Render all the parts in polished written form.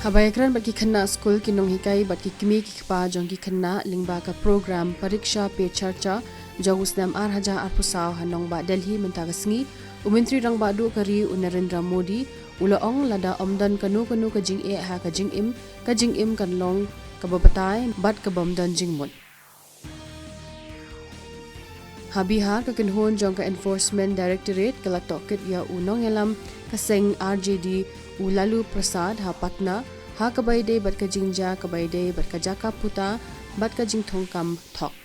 Habayakran bat ki khanna school ki nong hikai bat ki kimi ki khpa jong ki khanna lingba ka program pariksha pe charcha jogusnam arhaja arpusaw hanong ba Delhi mentagasngi umintri rang ba du kari Narendra Modi ulaong lada omdan kanu ka jing e ha ka jing im kan long ka babatai bat ka bomdan jingmon Habihar ka kinhon jong ka enforcement directorate kala tokit ya unong elam kaseng RJD Ulalu Prasad ha Patna ha kabayde bat ka jingja kabayde bat ka jaka puta bat ka jingthong kam thok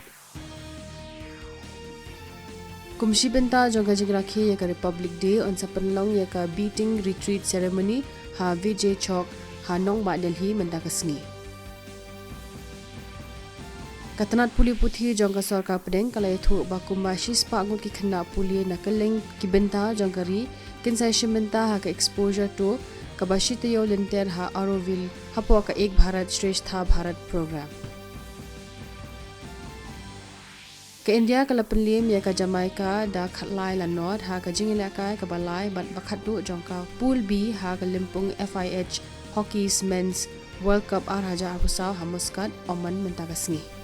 kumshi benta jong ka jingrakhi ya ka Republic Day on sapanlong ya ka beating retreat ceremony ha Vijay Chowk ha nong ba Delhi mendakasni Katanat puli puthi jong ka sarkar pedeng kalai thu ba kumbashi spa ngut ki khna puli nakaleng ki benta jong kari kinsai shimenta ha ka exposure to kabashi tayo lenter ha Aroville hapo ka ek Bharat Shreshtha Bharat program ka India ka lapanlim ya ka Jamaica da khatlai la nod ha ka jingila ka ka balai bat bakhatu jong ka pool B ha ka Limpung FIH Hockey's Men's World Cup arhaja arpusaw ha Muscat Oman mentagasngi